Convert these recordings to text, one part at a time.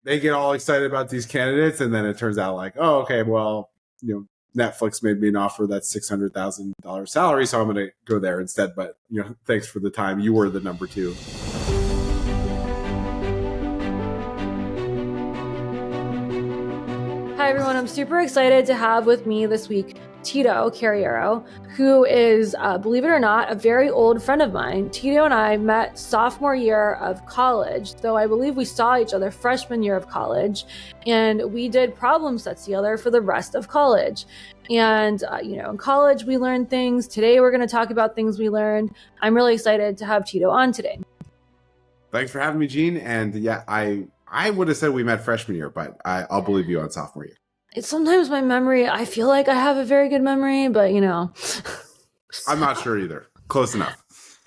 they get all excited about these candidates, and then it turns out like, oh, okay, well, Netflix made me an offer that's $600,000 salary, so I'm going to go there instead. But thanks for the time. You were the number two. Hi, everyone. I'm super excited to have with me this week Tido Carriero, who is, believe it or not, a very old friend of mine. Tido and I met sophomore year of college, though I believe we saw each other freshman year of college, and we did problem sets together for the rest of college. And, in college, we learned things. Today, we're going to talk about things we learned. I'm really excited to have Tido on today. Thanks for having me, Gene. And yeah, I would have said we met freshman year, but I'll believe you on sophomore year. It's sometimes my memory, I feel like I have a very good memory, but I'm not sure either. Close enough.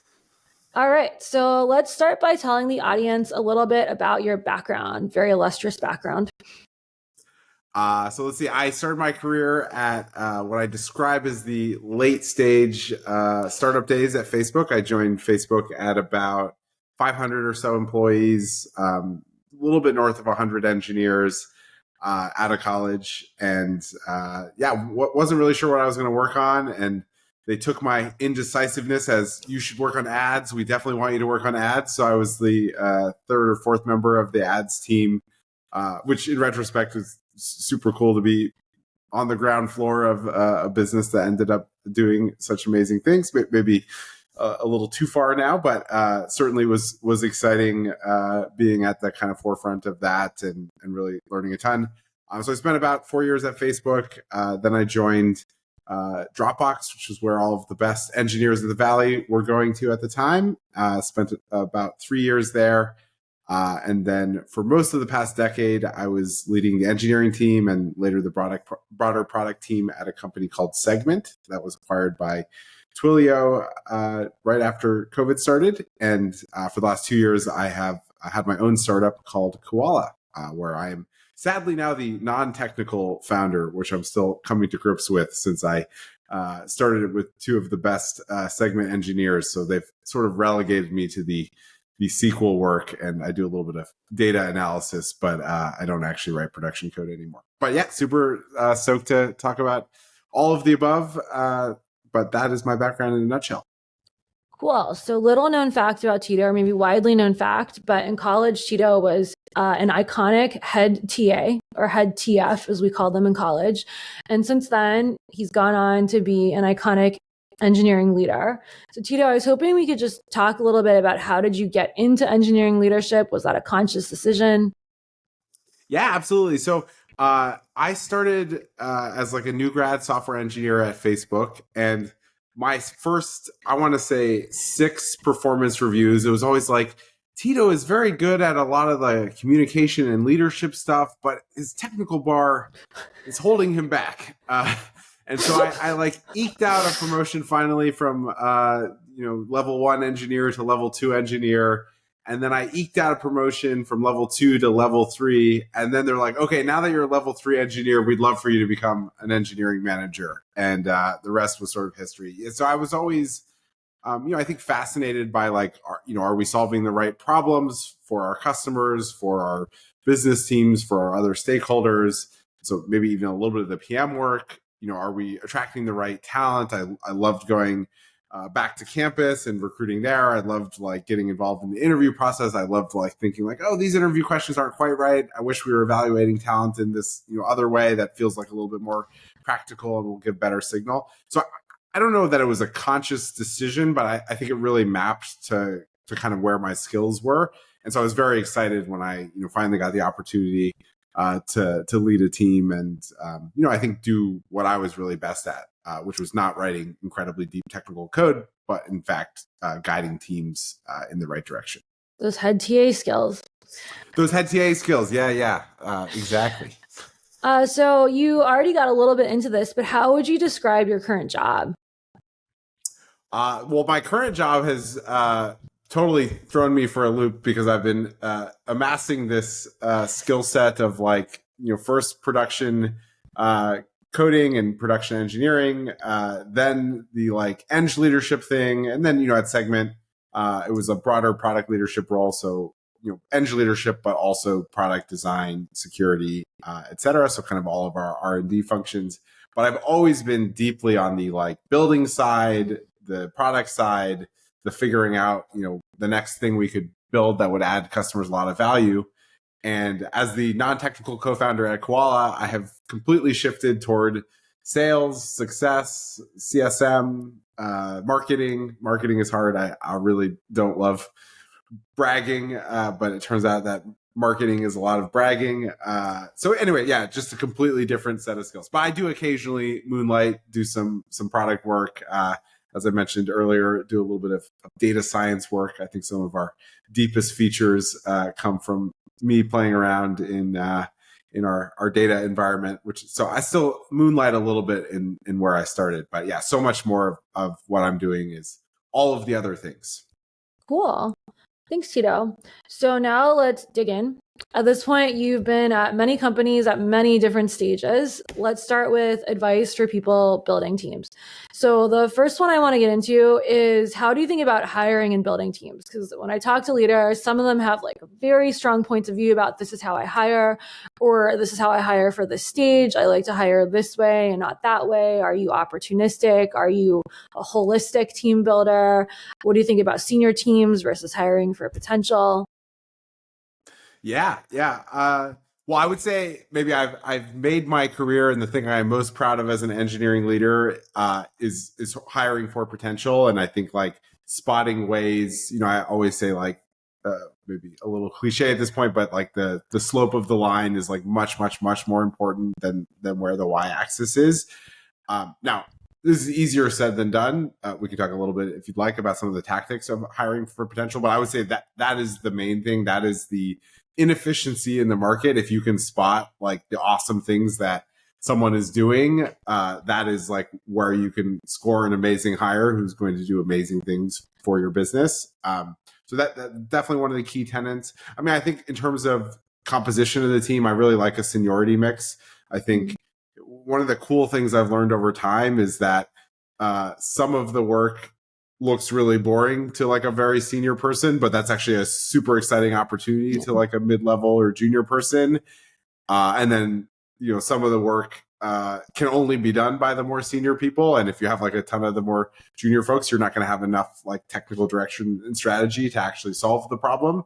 All right. So let's start by telling the audience a little bit about your background, very illustrious background. So let's see. I started my career at what I describe as the late stage startup days at Facebook. I joined Facebook at about 500 or so employees, a little bit north of 100 engineers. Out of college, and wasn't really sure what I was going to work on, and they took my indecisiveness as, you should work on ads. We definitely want you to work on ads. So I was the third or fourth member of the ads team, which in retrospect was super cool to be on the ground floor of a business that ended up doing such amazing things. Maybe a little too far now, but certainly was exciting being at the kind of forefront of that and really learning a ton. So I spent about 4 years at Facebook. Then I joined Dropbox, which is where all of the best engineers in the Valley were going to at the time. Spent about 3 years there. And then for most of the past decade, I was leading the engineering team and later the broader product team at a company called Segment that was acquired by Twilio right after COVID started. And for the last 2 years, I had my own startup called Koala, where I am sadly now the non-technical founder, which I'm still coming to grips with since I started it with two of the best Segment engineers. So they've sort of relegated me to the SQL work, and I do a little bit of data analysis, but I don't actually write production code anymore. But yeah, super stoked to talk about all of the above. But that is my background in a nutshell. Cool. So little known fact about Tido, or maybe widely known fact, but in college, Tido was an iconic head TA, or head TF, as we called them in college. And since then, he's gone on to be an iconic engineering leader. So Tido, I was hoping we could just talk a little bit about how did you get into engineering leadership? Was that a conscious decision? Yeah, absolutely. So I started as like a new grad software engineer at Facebook, and my first, I want to say 6 performance reviews, it was always like, Tido is very good at a lot of the communication and leadership stuff, but his technical bar is holding him back. And so I like eked out a promotion finally from level 1 engineer to level 2 engineer. And then I eked out a promotion from level 2 to level 3. And then they're like, okay, now that you're a level 3 engineer, we'd love for you to become an engineering manager. And the rest was sort of history. So I was always, I think fascinated by like, are we solving the right problems for our customers, for our business teams, for our other stakeholders? So maybe even a little bit of the PM work. Are we attracting the right talent? I loved going back to campus and recruiting there. I loved like getting involved in the interview process. I loved like thinking like, oh, these interview questions aren't quite right. I wish we were evaluating talent in this other way that feels like a little bit more practical and will give better signal. So I don't know that it was a conscious decision, but I think it really mapped to kind of where my skills were. And so I was very excited when I finally got the opportunity to lead a team and I think do what I was really best at. Which was not writing incredibly deep technical code, but in fact, guiding teams in the right direction. Those head TA skills. Yeah, exactly. So you already got a little bit into this, but how would you describe your current job? Well, my current job has totally thrown me for a loop because I've been amassing this skill set of like, first production coding and production engineering, then the like eng leadership thing. And then, at Segment, it was a broader product leadership role. So eng leadership, but also product design, security, et cetera. So kind of all of our R&D functions. But I've always been deeply on the like building side, the product side, the figuring out, the next thing we could build that would add customers a lot of value. And as the non-technical co-founder at Koala, I have completely shifted toward sales, success, CSM, marketing. Marketing is hard. I really don't love bragging, but it turns out that marketing is a lot of bragging. So anyway, yeah, just a completely different set of skills. But I do occasionally moonlight, do some product work. As I mentioned earlier, do a little bit of data science work. I think some of our deepest features come from me playing around in our data environment, so I still moonlight a little bit in where I started. But yeah, so much more of what I'm doing is all of the other things. Cool. Thanks, Tido. So now let's dig in. At this point, you've been at many companies at many different stages. Let's start with advice for people building teams. So the first one I want to get into is, how do you think about hiring and building teams? Because when I talk to leaders, some of them have like very strong points of view about this is how I hire, or this is how I hire for this stage. I like to hire this way and not that way. Are you opportunistic? Are you a holistic team builder? What do you think about senior teams versus hiring for potential? Yeah. Well, I would say maybe I've made my career, and the thing I'm most proud of as an engineering leader is hiring for potential. And I think like spotting ways. I always say like maybe a little cliche at this point, but like the slope of the line is like much more important than where the y-axis is. Now, this is easier said than done. We can talk a little bit, if you'd like, about some of the tactics of hiring for potential. But I would say that is the main thing. That is the inefficiency in the market. If you can spot like the awesome things that someone is doing, that is like where you can score an amazing hire who's going to do amazing things for your business. So that's definitely one of the key tenets. I mean, I think in terms of composition of the team, I really like a seniority mix. I think one of the cool things I've learned over time is that some of the work looks really boring to like a very senior person, but that's actually a super exciting opportunity to like a mid-level or junior person. And then, some of the work can only be done by the more senior people. And if you have like a ton of the more junior folks, you're not going to have enough like technical direction and strategy to actually solve the problem.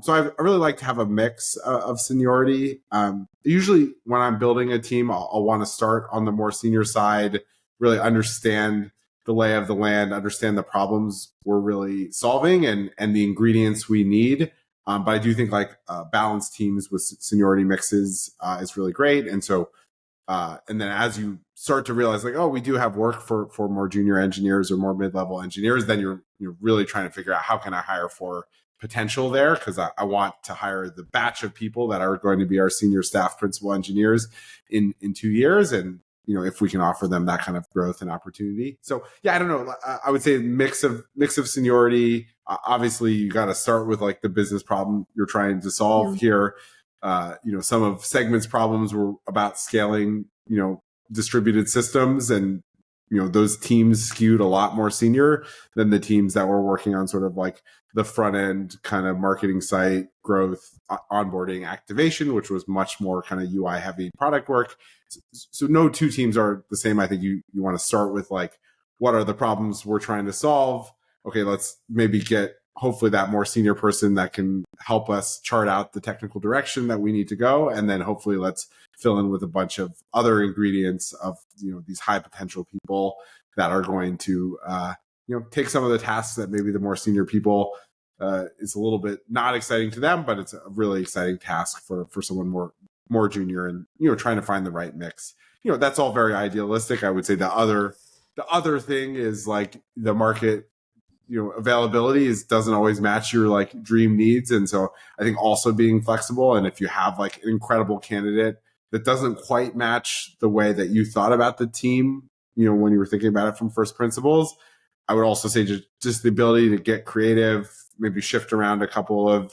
So I really like to have a mix of seniority. Usually when I'm building a team, I'll want to start on the more senior side, really understand the lay of the land, understand the problems we're really solving and the ingredients we need. But I do think like balanced teams with seniority mixes is really great. And so, and then as you start to realize like, oh, we do have work for more junior engineers or more mid-level engineers, then you're really trying to figure out how can I hire for potential there, because I want to hire the batch of people that are going to be our senior staff principal engineers in 2 years. And if we can offer them that kind of growth and opportunity. So yeah, I don't know. I would say mix of seniority. Obviously, you got to start with like the business problem you're trying to solve here. Some of Segment's problems were about scaling, distributed systems, and those teams skewed a lot more senior than the teams that were working on sort of like the front end kind of marketing site growth, onboarding, activation, which was much more kind of UI heavy product work. So no two teams are the same. I think you want to start with like, what are the problems we're trying to solve? Okay, let's maybe get hopefully that more senior person that can help us chart out the technical direction that we need to go. And then hopefully let's fill in with a bunch of other ingredients of, these high potential people that are going to, take some of the tasks that maybe the more senior people is a little bit not exciting to them, but it's a really exciting task for someone more junior, and, trying to find the right mix. That's all very idealistic. I would say the other thing is like the market, availability doesn't always match your like dream needs. And so I think also being flexible, and if you have like an incredible candidate that doesn't quite match the way that you thought about the team, when you were thinking about it from first principles, I would also say just the ability to get creative, maybe shift around a couple of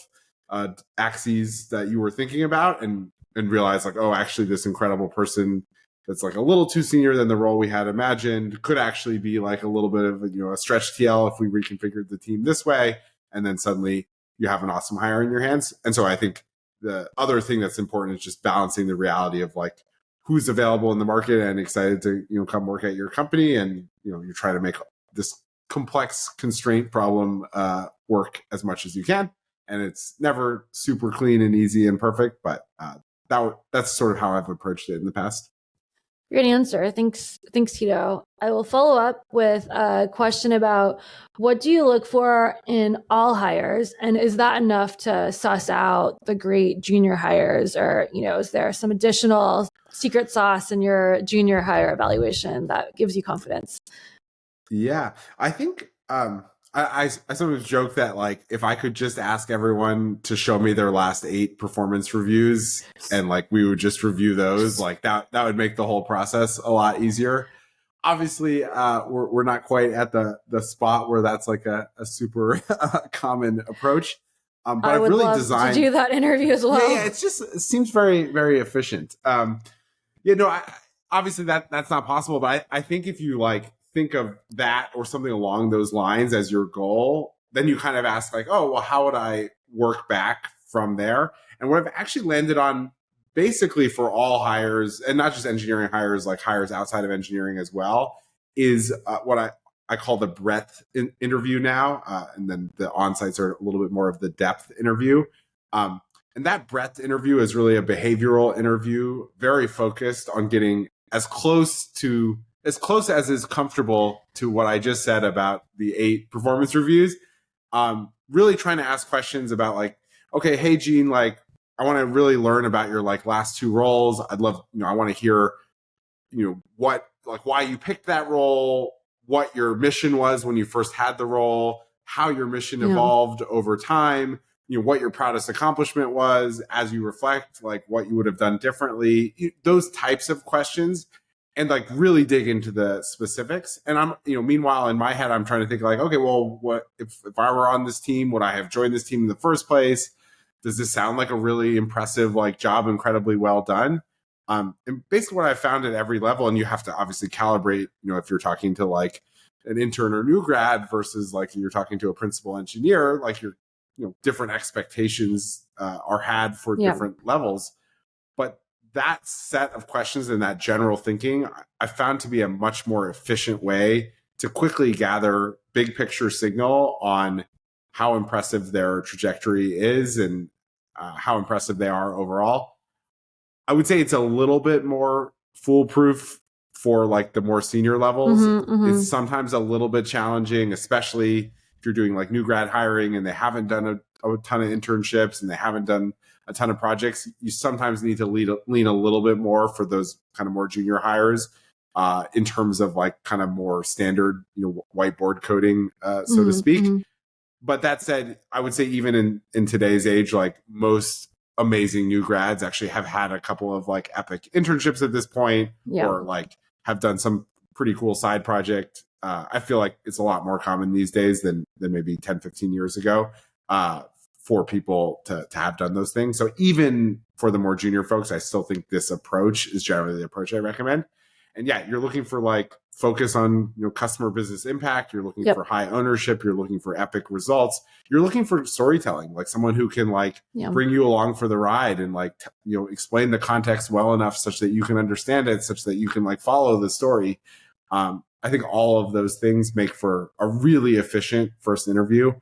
axes that you were thinking about and realize like, oh, actually this incredible person that's like a little too senior than the role we had imagined could actually be like a little bit of a stretch TL if we reconfigured the team this way. And then suddenly you have an awesome hire in your hands. And so I think the other thing that's important is just balancing the reality of like who's available in the market and excited to, come work at your company. And, you're trying to make this complex constraint problem work as much as you can. And it's never super clean and easy and perfect, but that's sort of how I've approached it in the past. Great answer. Thanks, Tido. I will follow up with a question about what do you look for in all hires? And is that enough to suss out the great junior hires? Or, is there some additional secret sauce in your junior hire evaluation that gives you confidence? Yeah, I think I sometimes joke that like if I could just ask everyone to show me their last 8 performance reviews and like we would just review those, like that would make the whole process a lot easier. Obviously, we're not quite at the spot where that's like a super common approach. But I would I've really love designed to do that interview as well. Yeah, it seems very, very efficient. Obviously that's not possible, but I think if you like think of that or something along those lines as your goal, then you kind of ask like, oh, well, how would I work back from there? And what I've actually landed on basically for all hires, and not just engineering hires, like hires outside of engineering as well, is what I call the breadth interview now. And then the on-sites are a little bit more of the depth interview. And that breadth interview is really a behavioral interview, very focused on getting as close as is comfortable to what I just said about the 8 performance reviews. Really trying to ask questions about like, okay, hey Gene, like I want to really learn about your like last 2 roles. I'd love, I want to hear, what, like why you picked that role, what your mission was when you first had the role, how your mission evolved over time, what your proudest accomplishment was as you reflect, like what you would have done differently, those types of questions. And like really dig into the specifics. And I'm, meanwhile in my head, I'm trying to think like, okay, well, what if I were on this team, would I have joined this team in the first place? Does this sound like a really impressive like job, incredibly well done? And basically what I found at every level, and you have to obviously calibrate, if you're talking to like an intern or new grad versus like you're talking to a principal engineer, like your, different expectations are had for different levels. But that set of questions and that general thinking, I found to be a much more efficient way to quickly gather big picture signal on how impressive their trajectory is and how impressive they are overall. I would say it's a little bit more foolproof for like the more senior levels. It's sometimes a little bit challenging, especially if you're doing like new grad hiring and they haven't done a ton of internships and they haven't done a ton of projects. You sometimes need to lean a little bit more for those kind of more junior hires in terms of like kind of more standard, whiteboard coding, so to speak. But that said, I would say even in today's age, like most amazing new grads actually have had a couple of like epic internships at this point, or like have done some pretty cool side project. I feel like it's a lot more common these days than maybe 10, 15 years ago. For people to have done those things. So even for the more junior folks, I still think this approach is generally the approach I recommend. And yeah, you're looking for like focus on customer business impact. You're looking for high ownership. You're looking for epic results. You're looking for storytelling, like someone who can like bring you along for the ride and like explain the context well enough such that you can understand it, such that you can like follow the story. I think all of those things make for a really efficient first interview.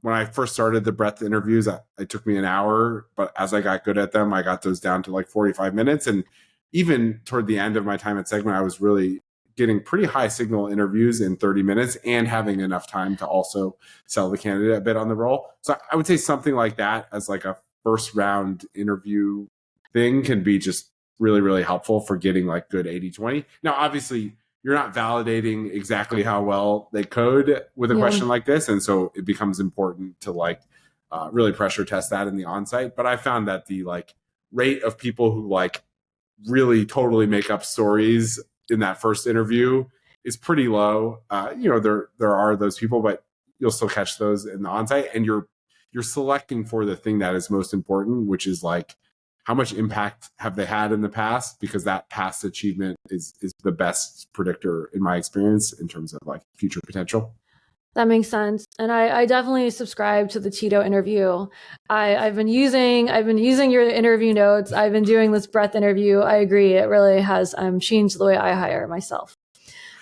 When I first started the breadth interviews, it took me an hour, but as I got good at them, I got those down to like 45 minutes. And even toward the end of my time at Segment, I was really getting pretty high signal interviews in 30 minutes and having enough time to also sell the candidate a bit on the role. So I would say something like that as like a first round interview thing can be just really, really helpful for getting like good 80-20. Now, obviously, you're not validating exactly how well they code with a question like this. And so it becomes important to like really pressure test that in the onsite. But I found that the like rate of people who like really totally make up stories in that first interview is pretty low. There are those people, but you'll still catch those in the onsite. And you're selecting for the thing that is most important, which is like, how much impact have they had in the past? Because that past achievement is the best predictor in my experience in terms of like future potential. That makes sense. And I definitely subscribe to the Tido interview. I've been using your interview notes. I've been doing this breadth interview. I agree. It really has changed the way I hire myself.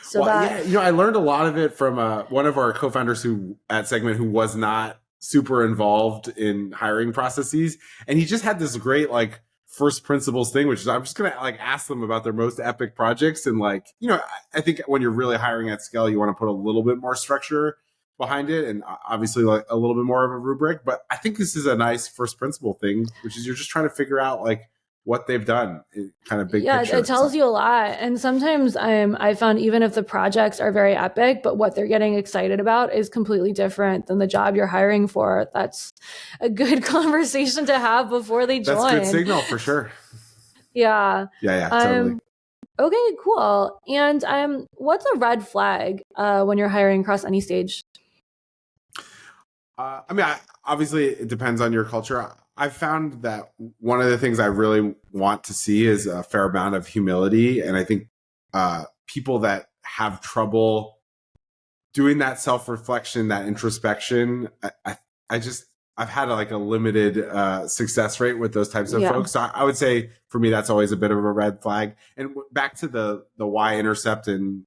So Well, yeah, I learned a lot of it from one of our co-founders who at Segment who was not super involved in hiring processes, and he just had this great like first principles thing, which is I'm just gonna like ask them about their most epic projects, and like I think when you're really hiring at scale, you want to put a little bit more structure behind it, and obviously like a little bit more of a rubric. But I think this is a nice first principle thing, which is you're just trying to figure out like what they've done, kind of big picture. It tells you a lot. And sometimes I found even if the projects are very epic, but what they're getting excited about is completely different than the job you're hiring for, that's a good conversation to have before they join. That's good signal for sure. Yeah. Yeah, totally. Okay, cool. And what's a red flag when you're hiring across any stage? Obviously, it depends on your culture. I've found that one of the things I really want to see is a fair amount of humility. And I think people that have trouble doing that self-reflection, that introspection, I've had like a limited success rate with those types of folks. So I would say for me, that's always a bit of a red flag. And back to the y-intercept and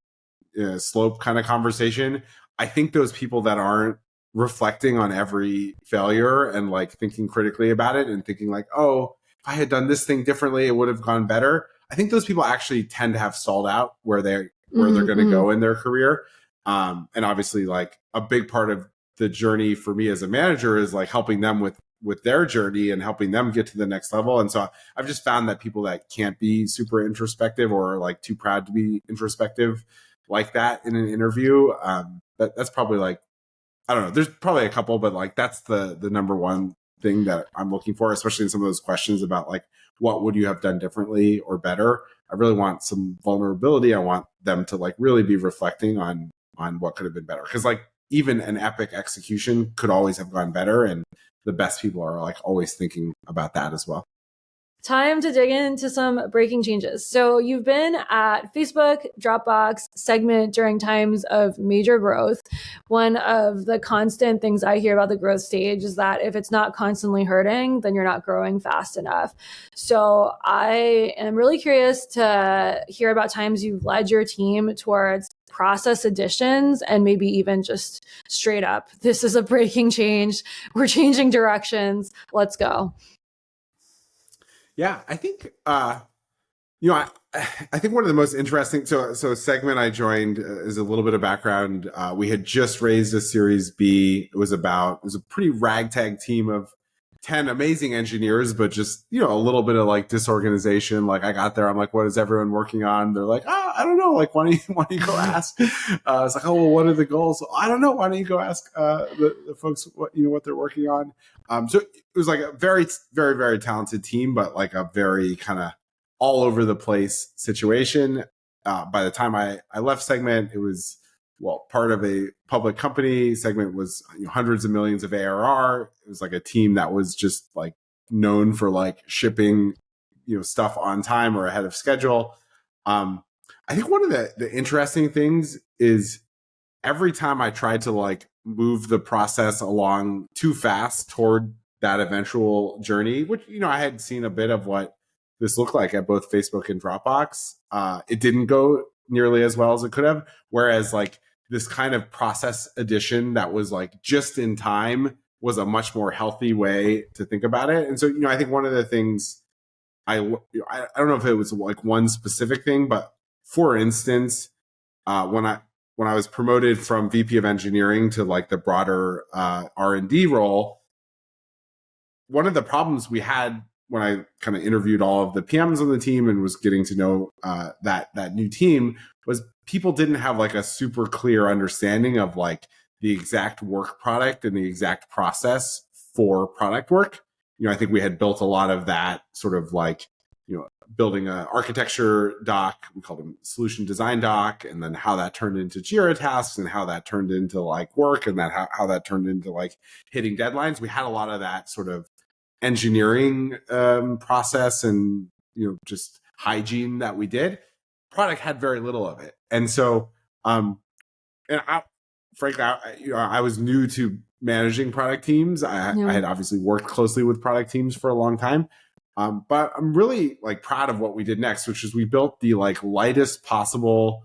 slope kind of conversation, I think those people that aren't reflecting on every failure and like thinking critically about it and thinking like, oh, if I had done this thing differently, it would have gone better. I think those people actually tend to have stalled out where they're going to go in their career. And obviously like a big part of the journey for me as a manager is like helping them with their journey and helping them get to the next level. And so I've just found that people that can't be super introspective or like too proud to be introspective like that in an interview, that's probably like, I don't know, there's probably a couple, but like that's the number one thing that I'm looking for, especially in some of those questions about like, what would you have done differently or better? I really want some vulnerability. I want them to like really be reflecting on what could have been better. Cause like even an epic execution could always have gone better. And the best people are like always thinking about that as well. Time to dig into some breaking changes. So you've been at Facebook, Dropbox, Segment during times of major growth. One of the constant things I hear about the growth stage is that if it's not constantly hurting, then you're not growing fast enough. So I am really curious to hear about times you've led your team towards process additions and maybe even just straight up, this is a breaking change. We're changing directions. Let's go. Yeah, I think I think one of the most interesting. So Segment I joined is a little bit of background. We had just raised a Series B. It was a pretty ragtag team of 10 amazing engineers, but just a little bit of like disorganization. Like I got there, I'm like, what is everyone working on? They're like, I don't know. Like, why don't you go ask? It's like, oh well, what are the goals? I don't know. Why don't you go ask the folks what they're working on? So it was like a very, very, very talented team, but like a very kind of all over the place situation. By the time I left Segment, it was part of a public company. Segment was hundreds of millions of ARR. It was like a team that was just like known for like shipping stuff on time or ahead of schedule. I think one of the interesting things is every time I tried to like move the process along too fast toward that eventual journey, which, I had seen a bit of what this looked like at both Facebook and Dropbox. It didn't go nearly as well as it could have. Whereas like this kind of process addition that was like just in time was a much more healthy way to think about it. And so, I think one of the things I don't know if it was like one specific thing, but for instance, when I was promoted from VP of engineering to like the broader R&D role, one of the problems we had when I kind of interviewed all of the PMs on the team and was getting to know that new team was people didn't have like a super clear understanding of like the exact work product and the exact process for product work. I think we had built a lot of that sort of like, building an architecture doc, we called them solution design doc, and then how that turned into Jira tasks and how that turned into like work and that how that turned into like hitting deadlines. We had a lot of that sort of engineering process and just hygiene that we did. Product had very little of it, and so frankly, I was new to managing product teams. I had obviously worked closely with product teams for a long time. But I'm really like proud of what we did next, which is we built the like lightest possible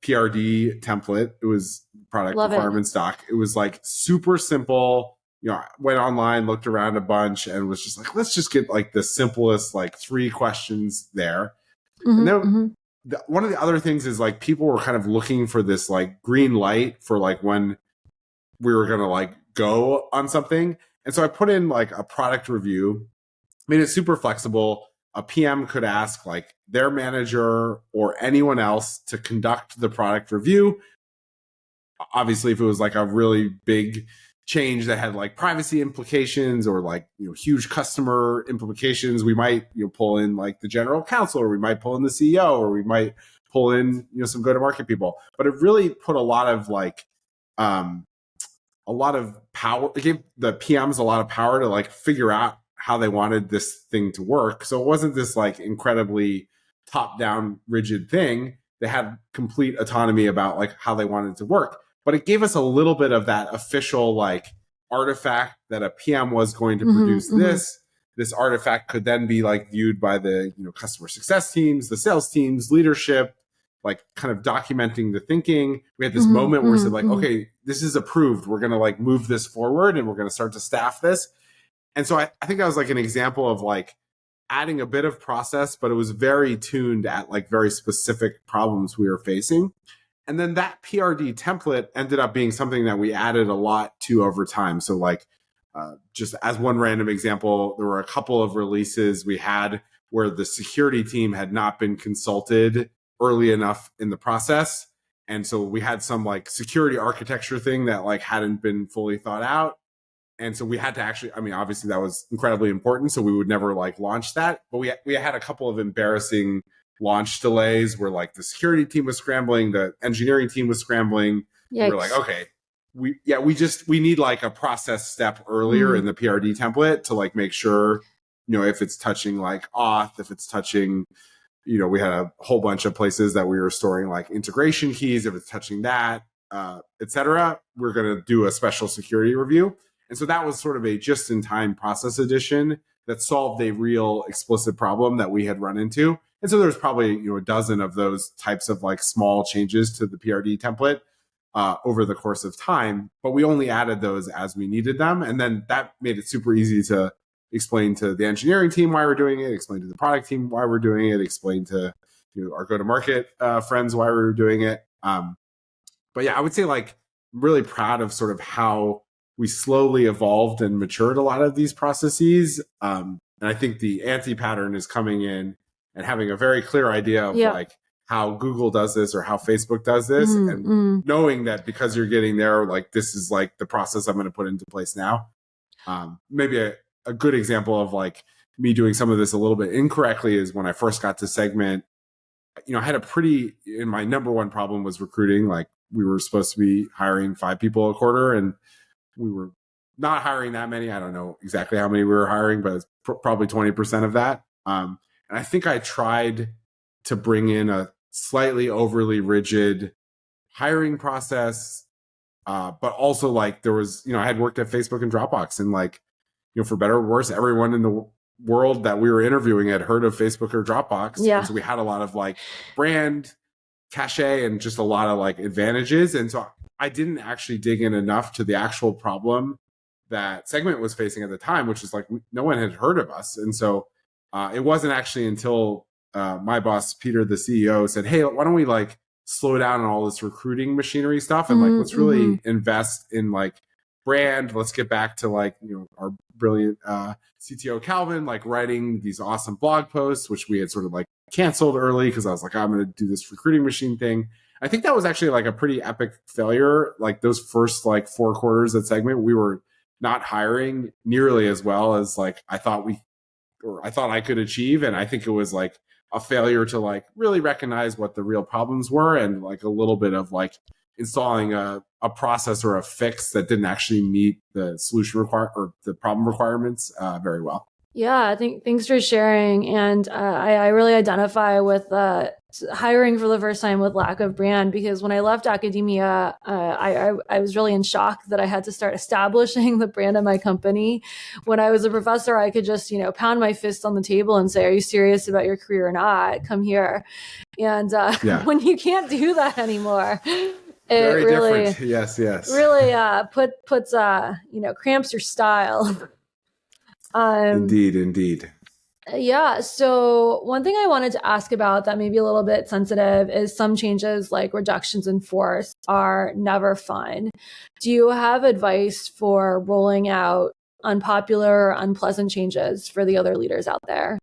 PRD template. It was product requirements doc. It was like super simple. I went online, looked around a bunch, and was just like, let's just get like the simplest like 3 questions there. And then one of the other things is like people were kind of looking for this like green light for like when we were going to like go on something. And so I put in like a product review, made it super flexible. A PM could ask like their manager or anyone else to conduct the product review. Obviously, if it was like a really big change that had like privacy implications or like, huge customer implications, we might, pull in like the general counsel, or we might pull in the CEO, or we might pull in, some go-to-market people. But it really put a lot of like, a lot of power. It gave the PMs a lot of power to like figure out how they wanted this thing to work. So it wasn't this like incredibly top-down rigid thing. They had complete autonomy about like how they wanted it to work. But it gave us a little bit of that official like artifact that a PM was going to produce this. This artifact could then be like viewed by the customer success teams, the sales teams, leadership, like kind of documenting the thinking. We had this moment where we said like, okay, this is approved. We're going to like move this forward and we're going to start to staff this. And so I think that was like an example of like adding a bit of process, but it was very tuned at like very specific problems we were facing. And then that PRD template ended up being something that we added a lot to over time. So like just as one random example, there were a couple of releases we had where the security team had not been consulted early enough in the process. And so we had some like security architecture thing that like hadn't been fully thought out. And so we had to actually, obviously that was incredibly important. So we would never like launch that. But we had a couple of embarrassing launch delays where like the security team was scrambling, the engineering team was scrambling. Yikes. We were like, okay, we need like a process step earlier in the PRD template to like make sure, if it's touching like auth, if it's touching, we had a whole bunch of places that we were storing like integration keys. If it's touching that, et cetera, we're going to do a special security review. And so that was sort of a just-in-time process addition that solved a real explicit problem that we had run into. And so there's probably, a dozen of those types of like small changes to the PRD template over the course of time, but we only added those as we needed them. And then that made it super easy to explain to the engineering team why we're doing it, explain to the product team why we're doing it, explain to our go-to-market friends why we were doing it. But yeah, I would say like I'm really proud of sort of how we slowly evolved and matured a lot of these processes. And I think the anti-pattern is coming in and having a very clear idea of like how Google does this or how Facebook does this, and knowing that because you're getting there, like this is like the process I'm going to put into place now. Maybe a good example of like me doing some of this a little bit incorrectly is when I first got to Segment, I had my number one problem was recruiting. Like we were supposed to be hiring 5 people a quarter and we were not hiring that many. I don't know exactly how many we were hiring, but it's probably 20% of that. And I think I tried to bring in a slightly overly rigid hiring process. But also like there was, I had worked at Facebook and Dropbox, and like, for better or worse, everyone in the world that we were interviewing had heard of Facebook or Dropbox. Yeah. And so we had a lot of like brand cachet and just a lot of like advantages. And so I didn't actually dig in enough to the actual problem that Segment was facing at the time, which is like no one had heard of us. And so it wasn't actually until my boss, Peter, the CEO, said, hey, why don't we like slow down on all this recruiting machinery stuff and like let's really invest in like brand. Let's get back to like, our brilliant CTO Calvin, like writing these awesome blog posts, which we had sort of like canceled early because I was like, I'm going to do this recruiting machine thing. I think that was actually like a pretty epic failure. Like those first like 4 quarters at Segment, we were not hiring nearly as well as like I thought I could achieve. And I think it was like a failure to like really recognize what the real problems were and like a little bit of like installing a process or a fix that didn't actually meet the solution or the problem requirements very well. Yeah, I think thanks for sharing. And I really identify with hiring for the first time with lack of brand, because when I left academia, I was really in shock that I had to start establishing the brand of my company. When I was a professor, I could just, pound my fist on the table and say, are you serious about your career or not? Come here. And when you can't do that anymore, it Very really different. Yes. really puts cramps your style. Indeed. Yeah. So one thing I wanted to ask about that may be a little bit sensitive is some changes like reductions in force are never fun. Do you have advice for rolling out unpopular or unpleasant changes for the other leaders out there?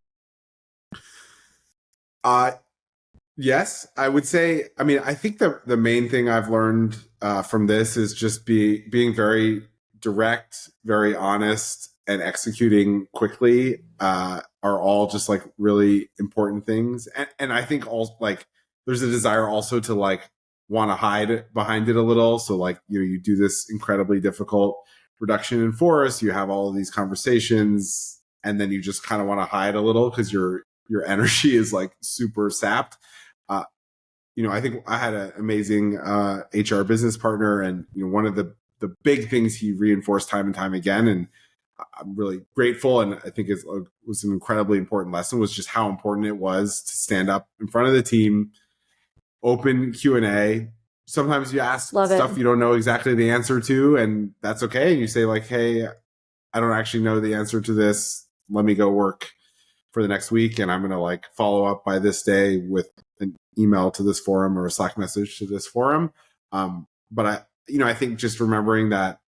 Yes, I would say. I mean, I think the main thing I've learned from this is just being very direct, very honest, and executing quickly are all just like really important things. And I think all like there's a desire also to like want to hide behind it a little. So like you do this incredibly difficult reduction in force, you have all of these conversations, and then you just kind of want to hide a little because your energy is like super sapped. I think I had an amazing HR business partner, and one of the big things he reinforced time and time again, and I'm really grateful, and I think it was an incredibly important lesson, was just how important it was to stand up in front of the team, open Q&A. Sometimes you ask stuff you don't know exactly the answer to, and that's okay. And you say like, hey, I don't actually know the answer to this. Let me go work for the next week, and I'm going to like follow up by this day with an email to this forum or a Slack message to this forum. But I think just remembering that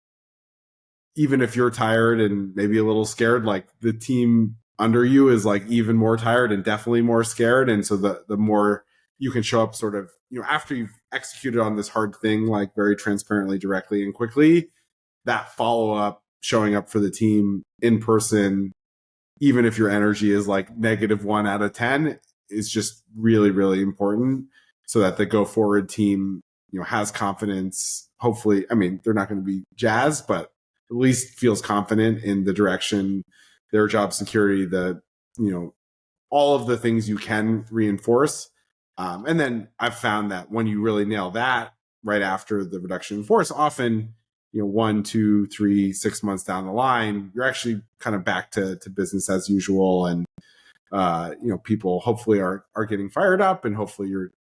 even if you're tired and maybe a little scared, like the team under you is like even more tired and definitely more scared. And so the more you can show up sort of, after you've executed on this hard thing, like very transparently, directly, and quickly, that follow up, showing up for the team in person, even if your energy is like -1 out of 10, is just really, really important, so that the go forward team, has confidence. Hopefully, I mean, they're not going to be jazzed, but at least feels confident in the direction, their job security, all of the things you can reinforce. And then I've found that when you really nail that right after the reduction in force, often 1, 2, 3, 6 months down the line, you're actually kind of back to business as usual. And, people hopefully are getting fired up, and hopefully you're,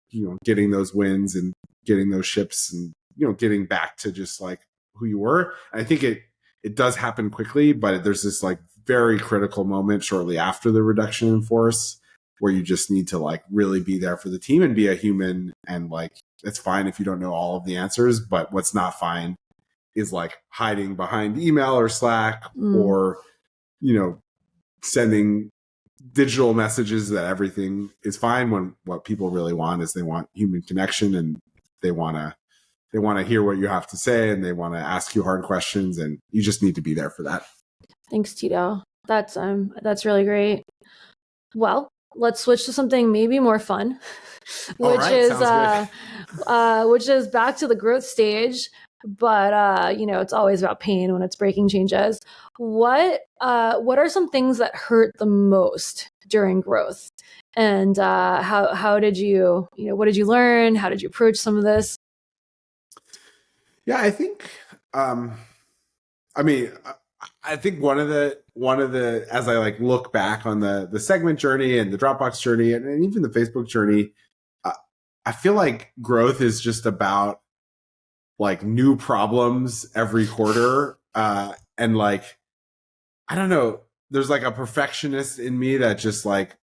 getting those wins and getting those ships and, getting back to just like who you were. And I think it does happen quickly, but there's this like very critical moment shortly after the reduction in force where you just need to like really be there for the team and be a human. And like, it's fine if you don't know all of the answers, but what's not fine is like hiding behind email or Slack or, sending digital messages that everything is fine, when what people really want is they want human connection, and they want to hear what you have to say, and they want to ask you hard questions, and you just need to be there for that. Thanks, Tido. That's really great. Well, let's switch to something maybe more fun, which is back to the growth stage. But it's always about pain when it's breaking changes. What are some things that hurt the most during growth? And how did you what did you learn? How did you approach some of this? Yeah, I think I think one of the as I like look back on the segment journey and the Dropbox journey and even the Facebook journey, I feel like growth is just about like new problems every quarter. And like, I don't know, there's like a perfectionist in me that just like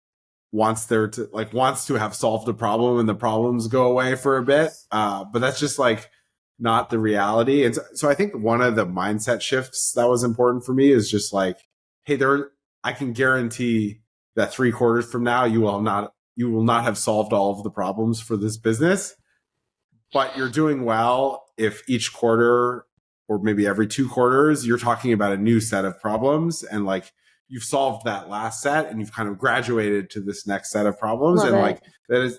wants to have solved a problem and the problems go away for a bit. But that's just like not the reality. And so I think one of the mindset shifts that was important for me is just like, hey, I can guarantee that 3 quarters from now, you will not have solved all of the problems for this business, but you're doing well if each quarter or maybe every 2 quarters, you're talking about a new set of problems, and like you've solved that last set and you've kind of graduated to this next set of problems. Love and it. Like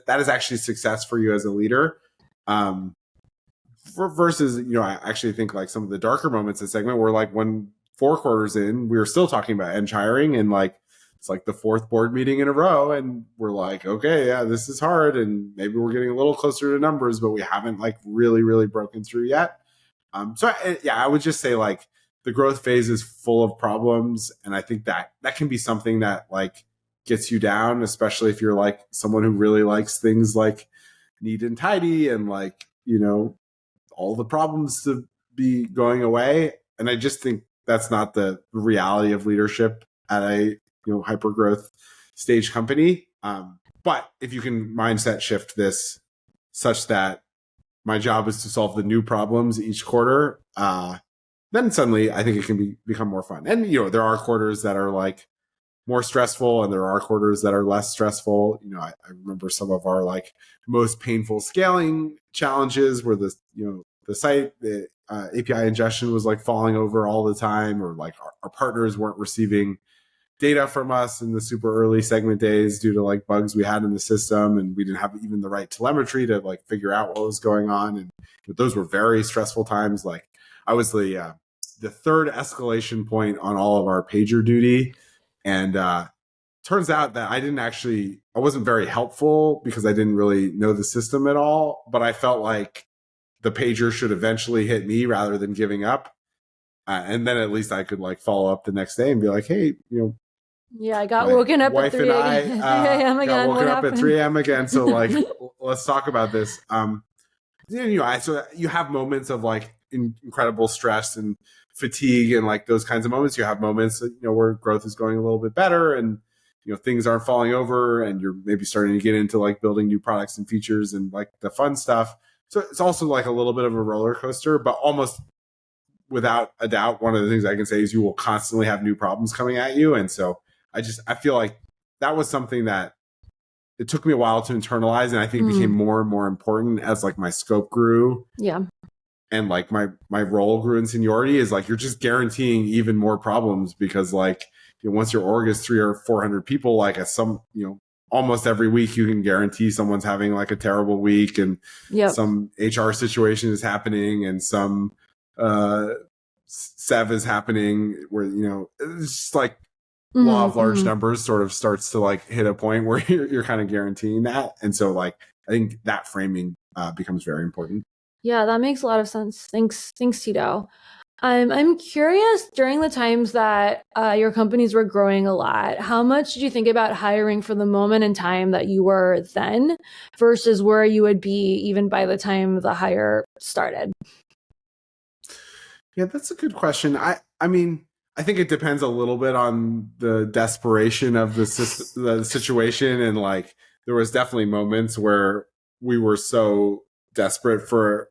that is actually success for you as a leader. Versus, I actually think like some of the darker moments in the segment were like when 4 quarters in, we were still talking about edge hiring, and like it's like the fourth board meeting in a row, and we're like, okay, yeah, this is hard, and maybe we're getting a little closer to numbers, but we haven't like really broken through yet. I would just say like the growth phase is full of problems, and I think that can be something that like gets you down, especially if you're like someone who really likes things like neat and tidy and like, all the problems to be going away. And I just think that's not the reality of leadership at a hyper growth stage company. But if you can mindset shift this such that my job is to solve the new problems each quarter, then suddenly I think it can become more fun. And there are quarters that are like more stressful, and there are quarters that are less stressful. I remember some of our like most painful scaling challenges where the site, the API ingestion was like falling over all the time, or like our partners weren't receiving data from us in the super early segment days due to like bugs we had in the system, and we didn't have even the right telemetry to like figure out what was going on. And those were very stressful times. Like I was the third escalation point on all of our pager duty. And turns out that I wasn't very helpful because I didn't really know the system at all, but I felt like the pager should eventually hit me rather than giving up. And then at least I could like follow up the next day and be like, hey, yeah, I got woken up at 3 a.m. again. Got woken up at 3 a.m. again. So like, let's talk about this. So you have moments of like incredible stress and fatigue and like those kinds of moments. You have moments that, where growth is going a little bit better and, things aren't falling over and you're maybe starting to get into like building new products and features and like the fun stuff. So it's also like a little bit of a roller coaster, but almost without a doubt, one of the things I can say is you will constantly have new problems coming at you. And so I feel like that was something that it took me a while to internalize, and I think it became more and more important as like my scope grew. Yeah. And like my role grew in seniority, is like you're just guaranteeing even more problems because like once your org is 300 or 400 people, like at some almost every week you can guarantee someone's having like a terrible week, and some HR situation is happening, and some SEV is happening where it's just like law of large numbers sort of starts to like hit a point where you're kind of guaranteeing that. And so like I think that framing becomes very important. Yeah, that makes a lot of sense. Thanks, Tido. I'm curious, during the times that your companies were growing a lot, how much did you think about hiring for the moment in time that you were then versus where you would be even by the time the hire started? Yeah, that's a good question. I mean, I think it depends a little bit on the desperation of the situation. And like, there was definitely moments where we were so desperate for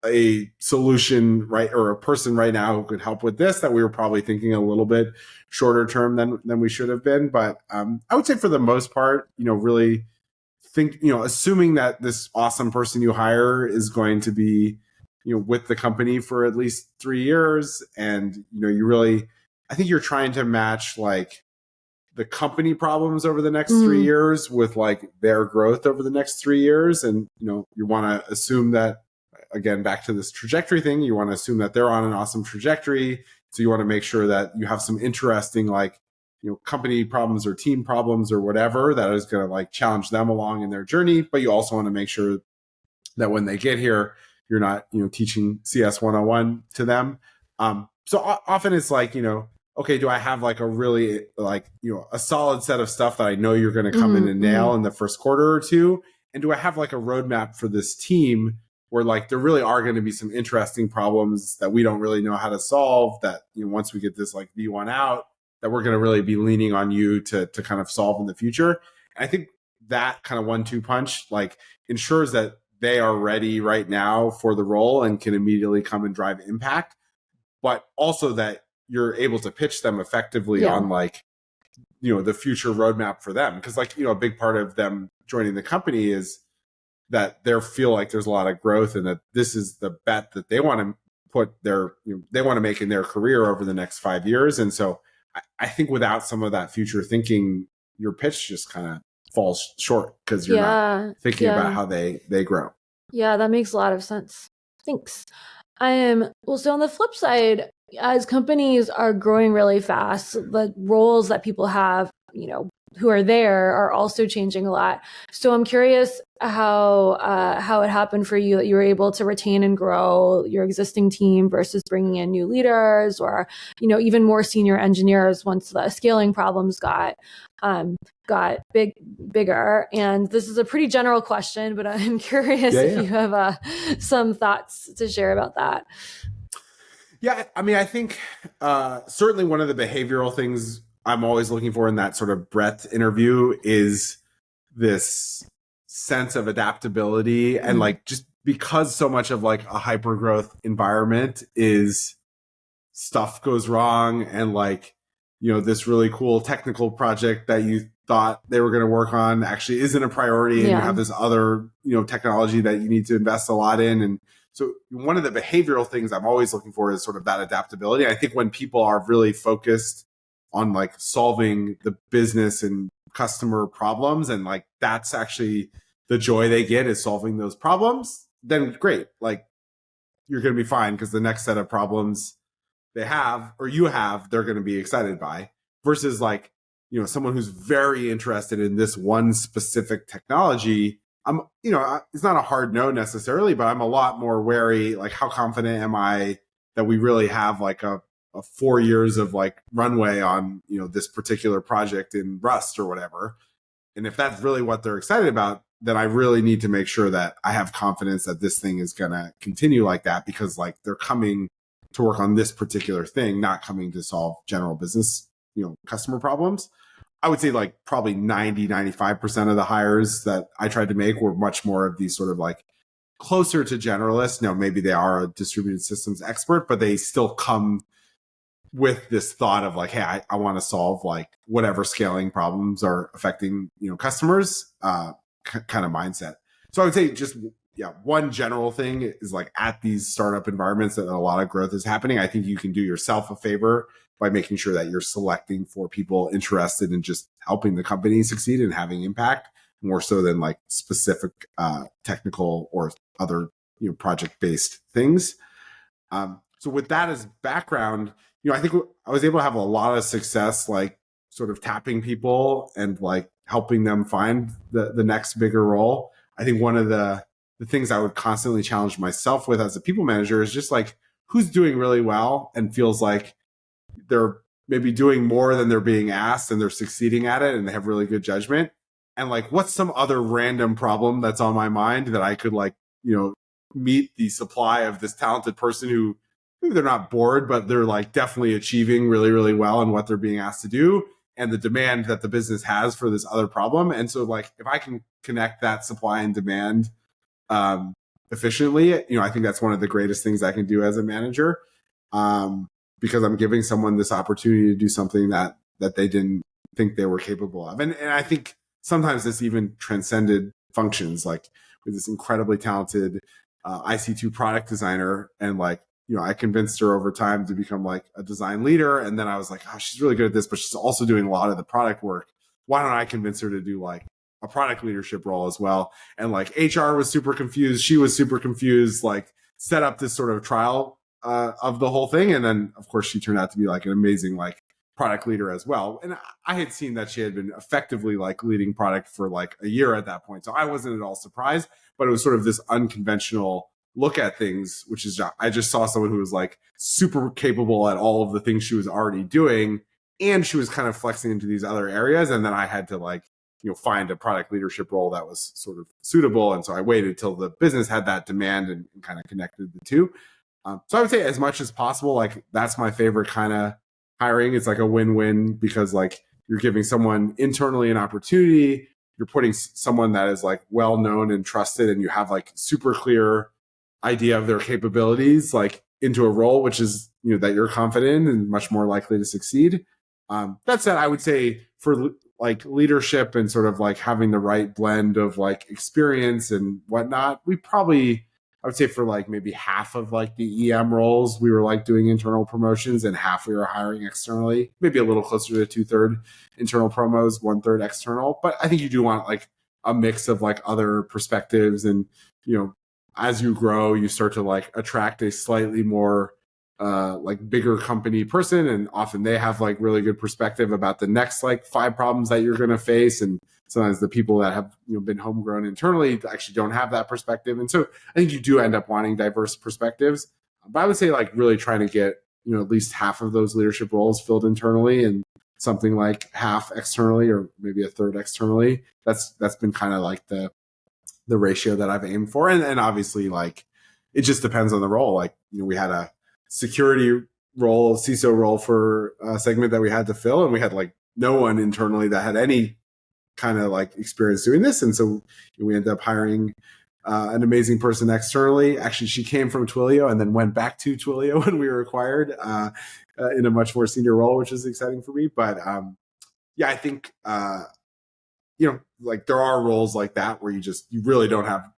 a solution, right, or a person right now who could help with this, that we were probably thinking a little bit shorter term than we should have been. But I would say for the most part, really think, assuming that this awesome person you hire is going to be, with the company for at least 3 years, and you really, I think you're trying to match like the company problems over the next 3 years with like their growth over the next 3 years. And, you want to assume that, again, back to this trajectory thing, you want to assume that they're on an awesome trajectory. So you want to make sure that you have some interesting, like, company problems or team problems or whatever that is going to like challenge them along in their journey. But you also want to make sure that when they get here, you're not, teaching CS 101 to them. So often it's like, okay, do I have like a really like, a solid set of stuff that I know you're going to come in and nail in the first quarter or two? And do I have like a roadmap for this team where like there really are going to be some interesting problems that we don't really know how to solve, that, once we get this like V1 out, that we're going to really be leaning on you to kind of solve in the future. And I think that kind of 1-2 punch like ensures that they are ready right now for the role and can immediately come and drive impact, but also that you're able to pitch them effectively on like, the future roadmap for them. Because like, a big part of them joining the company is that they feel like there's a lot of growth and that this is the bet that they want to put their, they want to make in their career over the next 5 years. And so I think without some of that future thinking, your pitch just kind of falls short because you're not thinking about how they grow. Yeah, that makes a lot of sense. Thanks. Well, so on the flip side, as companies are growing really fast, the roles that people have, who are there are also changing a lot. So I'm curious how it happened for you that you were able to retain and grow your existing team versus bringing in new leaders or, even more senior engineers once the scaling problems got bigger. And this is a pretty general question, but I'm curious if you have some thoughts to share about that. Yeah, I mean, I think certainly one of the behavioral things I'm always looking for in that sort of breadth interview is this sense of adaptability. And like, just because so much of like a hypergrowth environment is stuff goes wrong and like, this really cool technical project that you thought they were going to work on actually isn't a priority, and you have this other, technology that you need to invest a lot in. And so one of the behavioral things I'm always looking for is sort of that adaptability. I think when people are really focused on like solving the business and customer problems, and like that's actually the joy they get is solving those problems, then great. Like you're going to be fine, because the next set of problems they have or you have, they're going to be excited by, versus like, someone who's very interested in this one specific technology. I'm, it's not a hard no necessarily, but I'm a lot more wary. Like, how confident am I that we really have like a 4 years of like runway on, this particular project in Rust or whatever. And if that's really what they're excited about, then I really need to make sure that I have confidence that this thing is going to continue like that, because like they're coming to work on this particular thing, not coming to solve general business, customer problems. I would say like probably 95% of the hires that I tried to make were much more of these sort of like closer to generalists. Maybe they are a distributed systems expert, but they still come with this thought of like, hey, I want to solve like whatever scaling problems are affecting, customers, kind of mindset. So I would say just, one general thing is like at these startup environments that a lot of growth is happening, I think you can do yourself a favor by making sure that you're selecting for people interested in just helping the company succeed and having impact, more so than like specific technical or other, project-based things. So with that as background, I think I was able to have a lot of success, like sort of tapping people and like helping them find the next bigger role. I think one of the things I would constantly challenge myself with as a people manager is just like, who's doing really well and feels like they're maybe doing more than they're being asked and they're succeeding at it and they have really good judgment. And like, what's some other random problem that's on my mind that I could like, meet the supply of this talented person who maybe they're not bored, but they're like definitely achieving really, really well in what they're being asked to do, and the demand that the business has for this other problem. And so like, if I can connect that supply and demand efficiently, I think that's one of the greatest things I can do as a manager, because I'm giving someone this opportunity to do something that they didn't think they were capable of. And I think sometimes this even transcended functions, like with this incredibly talented IC2 product designer. And like, I convinced her over time to become like a design leader. And then I was like, oh, she's really good at this, but she's also doing a lot of the product work. Why don't I convince her to do like a product leadership role as well? And like HR was super confused. She was super confused, like set up this sort of trial of the whole thing. And then of course she turned out to be like an amazing like product leader as well. And I had seen that she had been effectively like leading product for like a year at that point. So I wasn't at all surprised, but it was sort of this unconventional look at things, which is, I just saw someone who was like super capable at all of the things she was already doing, and she was kind of flexing into these other areas. And then I had to like, find a product leadership role that was sort of suitable. And so I waited till the business had that demand and kind of connected the two. So I would say as much as possible, like that's my favorite kind of hiring. It's like a win-win, because like you're giving someone internally an opportunity, you're putting someone that is like well-known and trusted, and you have like super clear idea of their capabilities like into a role which is that you're confident in and much more likely to succeed. That said, I would say for like leadership and sort of like having the right blend of like experience and whatnot, I would say for like maybe half of like the EM roles, we were like doing internal promotions, and half we were hiring externally, maybe a little closer to 2/3 internal promos, 1/3 external. But I think you do want like a mix of like other perspectives, and as you grow, you start to like attract a slightly more like bigger company person, and often they have like really good perspective about the next like 5 problems that you're going to face. And sometimes the people that have been homegrown internally actually don't have that perspective. And so I think you do end up wanting diverse perspectives. But I would say like really trying to get at least half of those leadership roles filled internally and something like half externally, or maybe a third externally. That's been kind of like the ratio that I've aimed for. And obviously like it just depends on the role. Like we had a security role, CISO role for a segment that we had to fill, and we had like no one internally that had any kind of like experience doing this. And so we ended up hiring an amazing person externally. Actually, she came from Twilio and then went back to Twilio when we were acquired in a much more senior role, which is exciting for me. But yeah, I think like there are roles like that where you really don't have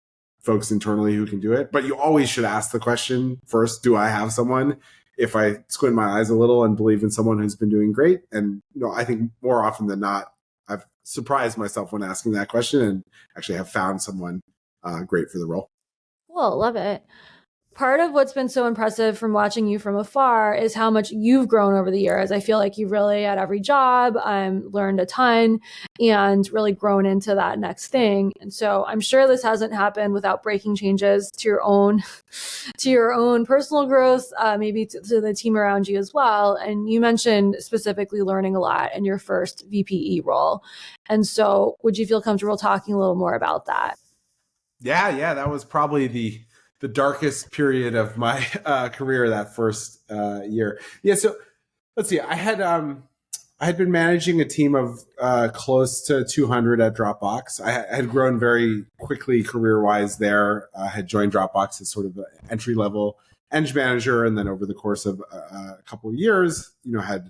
folks internally who can do it, but you always should ask the question first, do I have someone? If I squint my eyes a little and believe in someone who's been doing great. And I think more often than not, I've surprised myself when asking that question and actually have found someone great for the role. Cool, love it. Part of what's been so impressive from watching you from afar is how much you've grown over the years. I feel like you've really, at every job, learned a ton and really grown into that next thing. And so I'm sure this hasn't happened without breaking changes to your own, to your own personal growth, maybe to the team around you as well. And you mentioned specifically learning a lot in your first VPE role. And so would you feel comfortable talking a little more about that? Yeah, that was probably the darkest period of my career, that first year. Yeah, so let's see. I had been managing a team of close to 200 at Dropbox. I had grown very quickly career-wise there. I had joined Dropbox as sort of an entry-level eng manager, and then over the course of a couple of years, had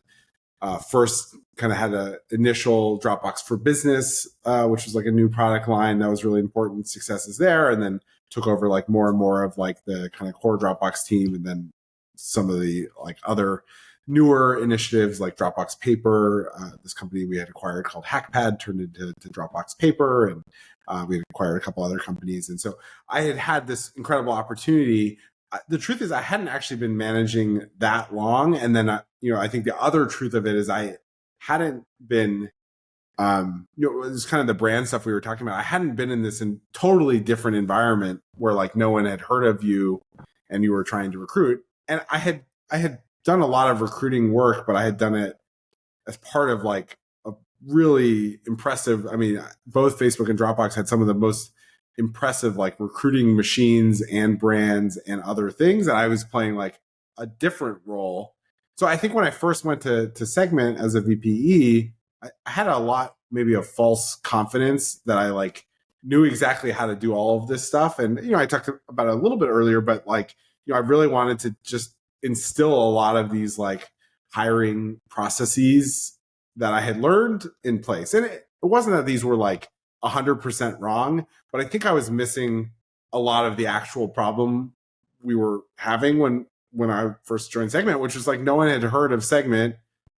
first kind of had an initial Dropbox for Business, which was like a new product line that was really important, successes there, and then took over like more and more of like the kind of core Dropbox team, and then some of the like other newer initiatives like Dropbox Paper. This company we had acquired called Hackpad turned into Dropbox Paper, and we had acquired a couple other companies. And so I had this incredible opportunity. The truth is I hadn't actually been managing that long. And then, I think the other truth of it is I hadn't been, it was kind of the brand stuff we were talking about. I hadn't been in this totally different environment where like no one had heard of you and you were trying to recruit. And I had done a lot of recruiting work, but I had done it as part of like a really impressive, both Facebook and Dropbox had some of the most impressive like recruiting machines and brands and other things, and I was playing like a different role. So I think when I first went to Segment as a VPE, I had a lot maybe of false confidence that I like knew exactly how to do all of this stuff. And I talked about it a little bit earlier, but like I really wanted to just instill a lot of these like hiring processes that I had learned in place. And it wasn't that these were like 100% wrong, but I think I was missing a lot of the actual problem we were having when I first joined Segment, which was like no one had heard of Segment.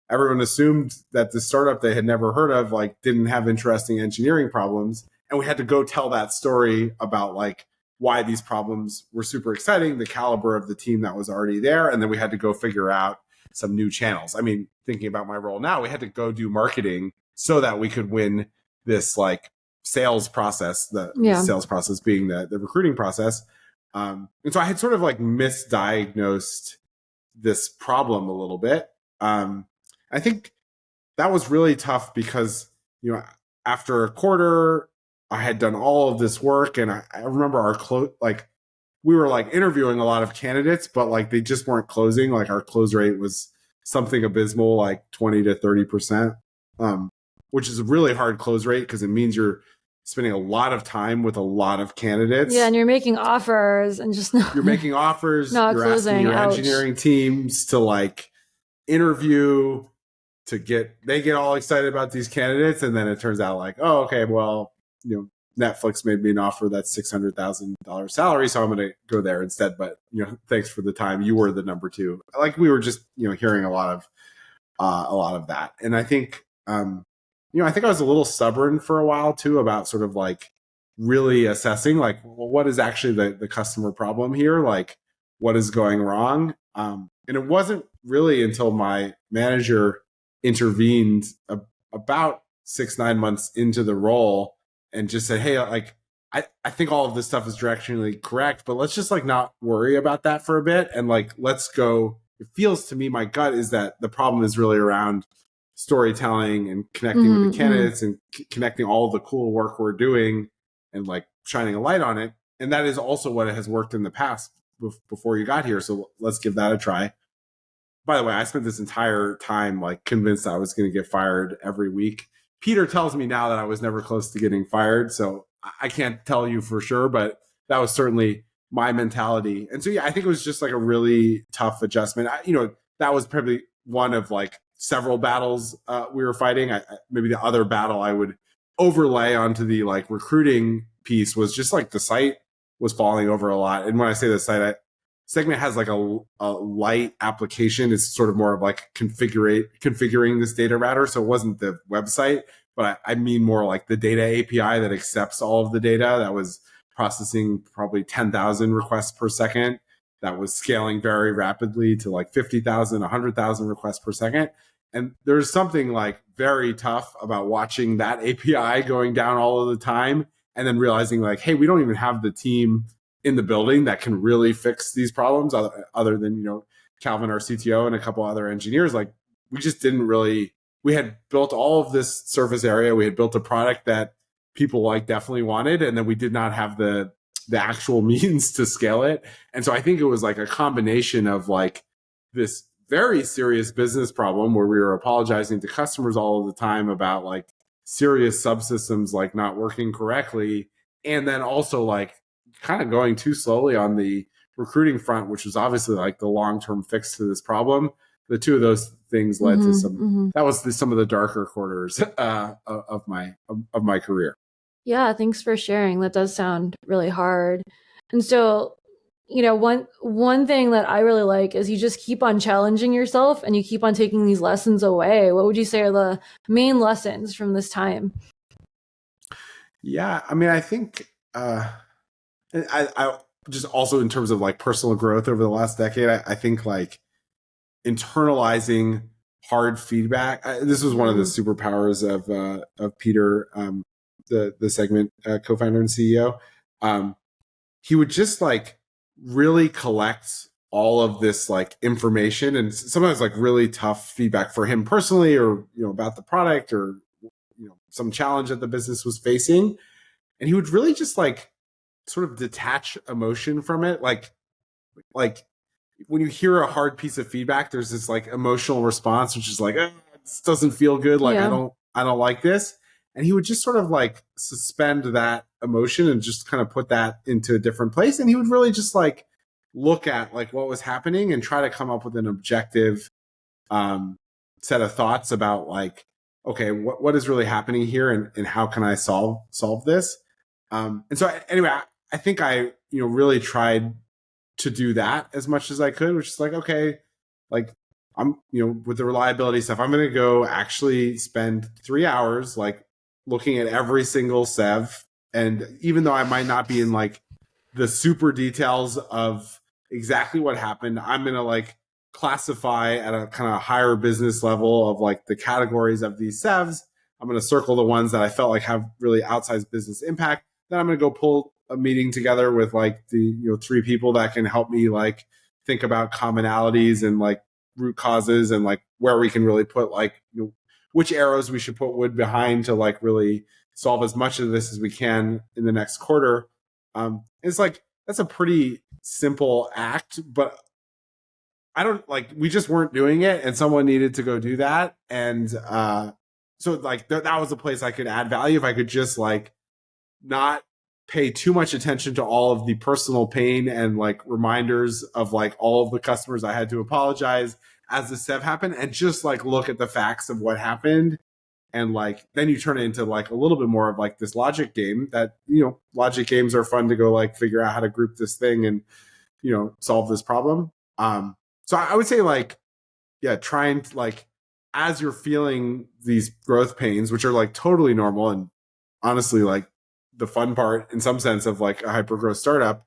Everyone assumed that the startup they had never heard of like didn't have interesting engineering problems, and we had to go tell that story about like why these problems were super exciting, the caliber of the team that was already there, and then we had to go figure out some new channels. Thinking about my role now, we had to go do marketing so that we could win this like sales process, the sales process being the recruiting process. And so I had sort of like misdiagnosed this problem a little bit. I think that was really tough because, after a quarter, I had done all of this work, and I remember we were like interviewing a lot of candidates, but like they just weren't closing. Like our close rate was something abysmal, like 20 to 30%, which is a really hard close rate because it means you're spending a lot of time with a lot of candidates. Yeah, and you're making offers and just you're making offers. Not you're closing. Asking your Ouch. engineering teams to like interview they get all excited about these candidates, and then it turns out like, oh, okay, well, Netflix made me an offer that's $600,000 salary, so I'm going to go there instead. But thanks for the time. You were the number 2. Like we were just hearing a lot of that, and I think I think I was a little stubborn for a while too about sort of like really assessing like, well, what is actually the customer problem here? Like, what is going wrong. And it wasn't really until my manager intervened about 6-9 months into the role and just said, hey, like, I think all of this stuff is directionally correct, but let's just like not worry about that for a bit. And like, let's go. It feels to me, my gut is that the problem is really around storytelling and connecting with the candidates and connecting all of the cool work we're doing and like shining a light on it. And that is also what has worked in the past before you got here. So let's give that a try. By the way, I spent this entire time like convinced I was going to get fired every week. Peter tells me now that I was never close to getting fired. So I can't tell you for sure, but that was certainly my mentality. And so, yeah, I think it was just like a really tough adjustment. That was probably one of like several battles we were fighting. Maybe the other battle I would overlay onto the like recruiting piece was just like the site was falling over a lot. And when I say the site, Segment has like a light application. It's sort of more of like configuring this data router. So it wasn't the website, but I mean more like the data API that accepts all of the data that was processing probably 10,000 requests per second. That was scaling very rapidly to like 50,000, 100,000 requests per second. And there's something like very tough about watching that API going down all of the time and then realizing like, hey, we don't even have the team in the building that can really fix these problems other than, Calvin, our CTO, and a couple other engineers. Like we just didn't really, we had built all of this surface area. We had built a product that people like definitely wanted, and then we did not have the actual means to scale it. And so I think it was like a combination of like this very serious business problem where we were apologizing to customers all of the time about like serious subsystems like not working correctly, and then also like kind of going too slowly on the recruiting front, which was obviously like the long-term fix to this problem. The two of those things led to that was some of the darker quarters of my career. Yeah, thanks for sharing. That does sound really hard. And so, one thing that I really like is you just keep on challenging yourself and you keep on taking these lessons away. What would you say are the main lessons from this time? Yeah, I mean, I think I just also in terms of like personal growth over the last decade, I think like internalizing hard feedback. This was one of the superpowers of Peter, the Segment co-founder and CEO. He would just like really collect all of this like information and sometimes like really tough feedback for him personally, or about the product, or some challenge that the business was facing, and he would really just like sort of detach emotion from it. Like when you hear a hard piece of feedback, there's this like emotional response, which is like, this doesn't feel good. Like, yeah. I don't like this. And he would just sort of like suspend that emotion and just kind of put that into a different place. And he would really just like look at like what was happening and try to come up with an objective set of thoughts about like, okay, what is really happening here, and how can I solve this? And so anyway, I think I, really tried to do that as much as I could, which is like, okay, like I'm, with the reliability stuff, I'm going to go actually spend 3 hours like looking at every single sev. And even though I might not be in like the super details of exactly what happened, I'm going to like classify at a kind of higher business level of like the categories of these sevs. I'm going to circle the ones that I felt like have really outsized business impact. Then I'm going to go pull a meeting together with like the 3 people that can help me like think about commonalities and like root causes and like where we can really put like which arrows we should put wood behind to like really solve as much of this as we can in the next quarter. It's like that's a pretty simple act, but I don't like we just weren't doing it, and someone needed to go do that. And so like that was a place I could add value if I could just like not pay too much attention to all of the personal pain and like reminders of like all of the customers I had to apologize as the sev happened, and just like look at the facts of what happened. And like then you turn it into like a little bit more of like this logic game that logic games are fun to go like figure out how to group this thing and solve this problem. So I would say like, yeah, trying to like, as you're feeling these growth pains, which are like totally normal and honestly like the fun part in some sense of like a hypergrowth startup,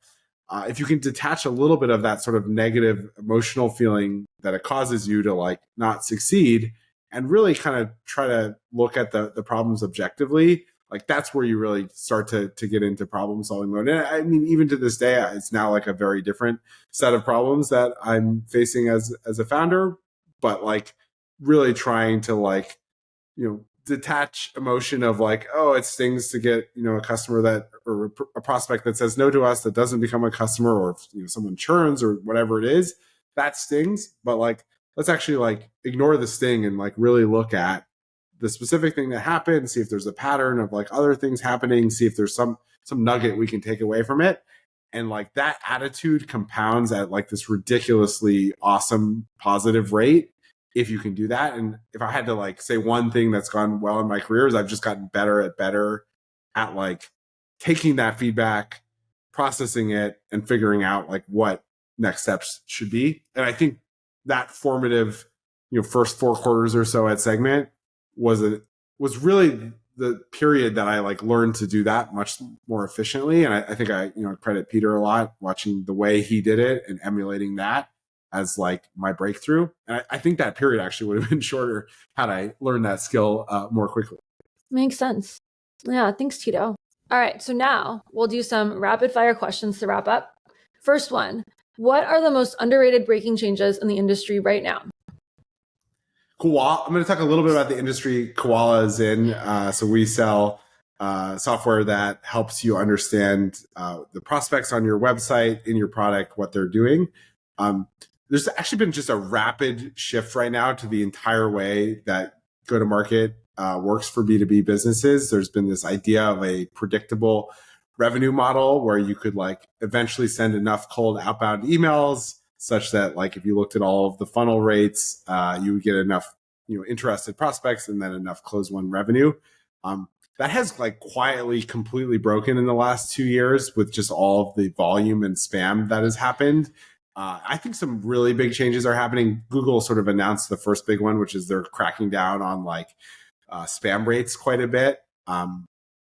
if you can detach a little bit of that sort of negative emotional feeling that it causes you to like not succeed and really kind of try to look at the problems objectively, like that's where you really start to get into problem solving mode. And I mean, even to this day, it's now like a very different set of problems that I'm facing as a founder, but like really trying to like, detach emotion of like, oh, it stings to get, a customer that, or a prospect that says no to us that doesn't become a customer, or if, someone churns or whatever it is, that stings. But like, let's actually like ignore the sting and like really look at the specific thing that happened, see if there's a pattern of like other things happening, see if there's some nugget we can take away from it. And like that attitude compounds at like this ridiculously awesome positive rate if you can do that. And if I had to like say one thing that's gone well in my career is I've just gotten better at like taking that feedback, processing it, and figuring out like what next steps should be. And I think that formative, first 4 quarters or so at Segment was really the period that I like learned to do that much more efficiently. And I think I credit Peter a lot, watching the way he did it and emulating that as like my breakthrough. And I think that period actually would have been shorter had I learned that skill more quickly. Makes sense. Yeah, thanks, Tido. All right, so now we'll do some rapid fire questions to wrap up. First one, what are the most underrated breaking changes in the industry right now? Koala. I'm going to talk a little bit about the industry Koala is in. So we sell software that helps you understand the prospects on your website, in your product, what they're doing. There's actually been just a rapid shift right now to the entire way that go-to-market works for B2B businesses. There's been this idea of a predictable revenue model where you could like eventually send enough cold outbound emails such that like if you looked at all of the funnel rates, you would get enough interested prospects and then enough close one revenue. That has like quietly completely broken in the last 2 years with just all of the volume and spam that has happened. I think some really big changes are happening. Google sort of announced the first big one, which is they're cracking down on like spam rates quite a bit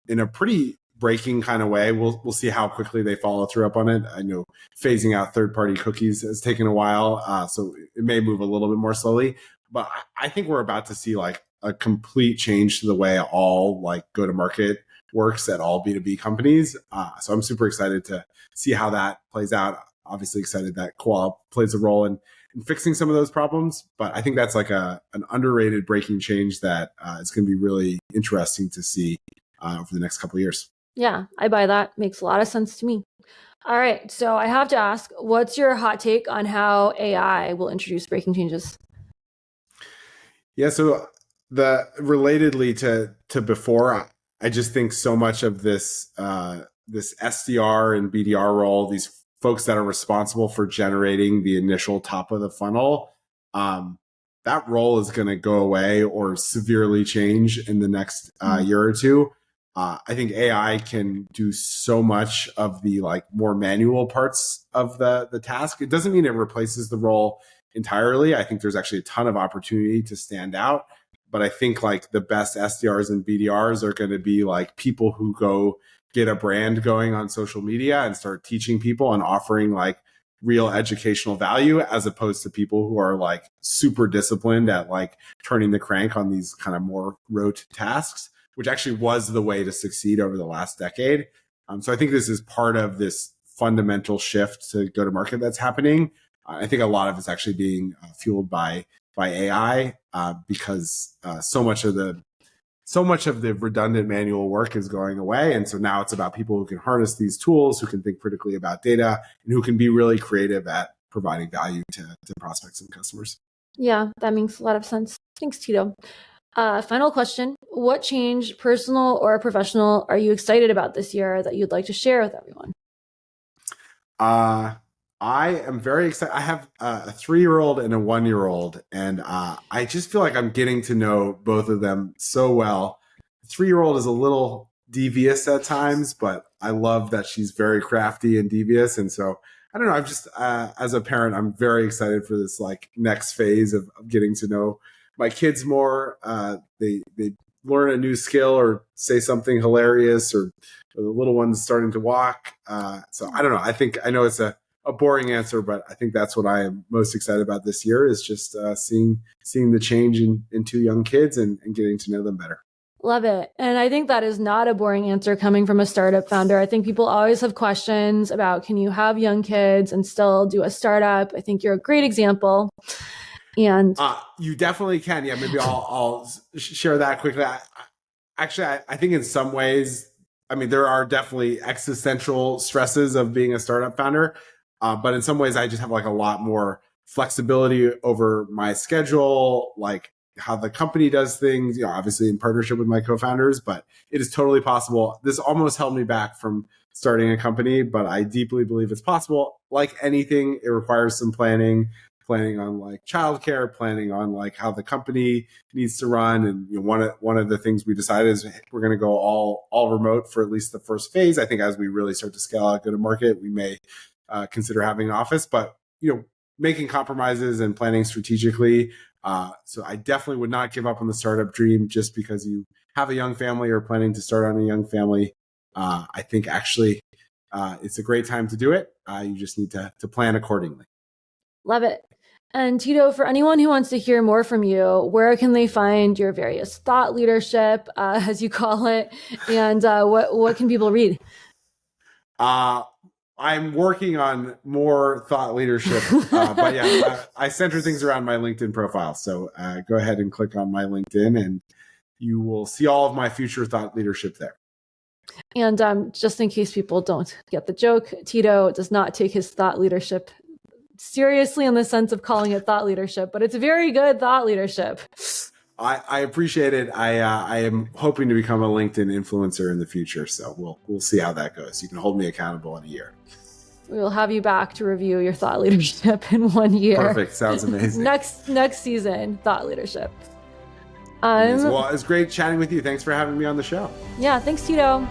in a pretty breaking kind of way. We'll see how quickly they follow through up on it. I know phasing out third-party cookies has taken a while, so it may move a little bit more slowly. But I think we're about to see like a complete change to the way all like go-to-market works at all B2B companies. So I'm super excited to see how that plays out. Obviously excited that Koala plays a role in fixing some of those problems. But I think that's like an underrated breaking change that is going to be really interesting to see over the next couple of years. Yeah, I buy that. Makes a lot of sense to me. All right. So I have to ask, what's your hot take on how AI will introduce breaking changes? Yeah. So relatedly to before, I just think so much of this SDR and BDR role, these folks that are responsible for generating the initial top of the funnel, that role is going to go away or severely change in the next year or two. I think AI can do so much of the like more manual parts of the task. It doesn't mean it replaces the role entirely. I think there's actually a ton of opportunity to stand out. But I think like the best SDRs and BDRs are going to be like people who go get a brand going on social media and start teaching people and offering like real educational value, as opposed to people who are like super disciplined at like turning the crank on these kind of more rote tasks, which actually was the way to succeed over the last decade. So I think this is part of this fundamental shift to go to market that's happening. I think a lot of it's actually being fueled by AI because so much of the redundant manual work is going away. And so now it's about people who can harness these tools, who can think critically about data, and who can be really creative at providing value to prospects and customers. Yeah, that makes a lot of sense. Thanks, Tido. Final question. What change, personal or professional, are you excited about this year that you'd like to share with everyone? I am very excited. I have a 3-year-old and a 1-year-old, and I just feel like I'm getting to know both of them so well. The 3-year-old is a little devious at times, but I love that she's very crafty and devious. And so I don't know. I'm just as a parent, I'm very excited for this like next phase of getting to know my kids more. They learn a new skill or say something hilarious, or the little one's starting to walk. So I don't know. I know it's a boring answer, but I think that's what I am most excited about this year, is just seeing the change in two young kids and getting to know them better. Love it. And I think that is not a boring answer coming from a startup founder. I think people always have questions about, can you have young kids and still do a startup? I think you're a great example. And you definitely can. Yeah, maybe I'll share that quickly. I think in some ways, I mean, there are definitely existential stresses of being a startup founder. But in some ways, I just have like a lot more flexibility over my schedule, like how the company does things, obviously in partnership with my co-founders, but it is totally possible. This almost held me back from starting a company, but I deeply believe it's possible. Like anything, it requires some planning on like childcare, planning on like how the company needs to run. And one of the things we decided is we're going to go all remote for at least the first phase. I think as we really start to scale out, go to market, we may consider having an office, but making compromises and planning strategically. So I definitely would not give up on the startup dream just because you have a young family or planning to start on a young family. I think actually it's a great time to do it. You just need to plan accordingly. Love it. And Tido, for anyone who wants to hear more from you, where can they find your various thought leadership, as you call it, and what can people read? I'm working on more thought leadership, but yeah, I center things around my LinkedIn profile. So go ahead and click on my LinkedIn and you will see all of my future thought leadership there. And just in case people don't get the joke, Tido does not take his thought leadership seriously in the sense of calling it thought leadership, but it's very good thought leadership. I appreciate it. I am hoping to become a LinkedIn influencer in the future, so we'll see how that goes. You can hold me accountable in a year. We will have you back to review your thought leadership in 1 year. Perfect. Sounds amazing. Next season, thought leadership. Well, it's great chatting with you. Thanks for having me on the show. Yeah, thanks, Tido.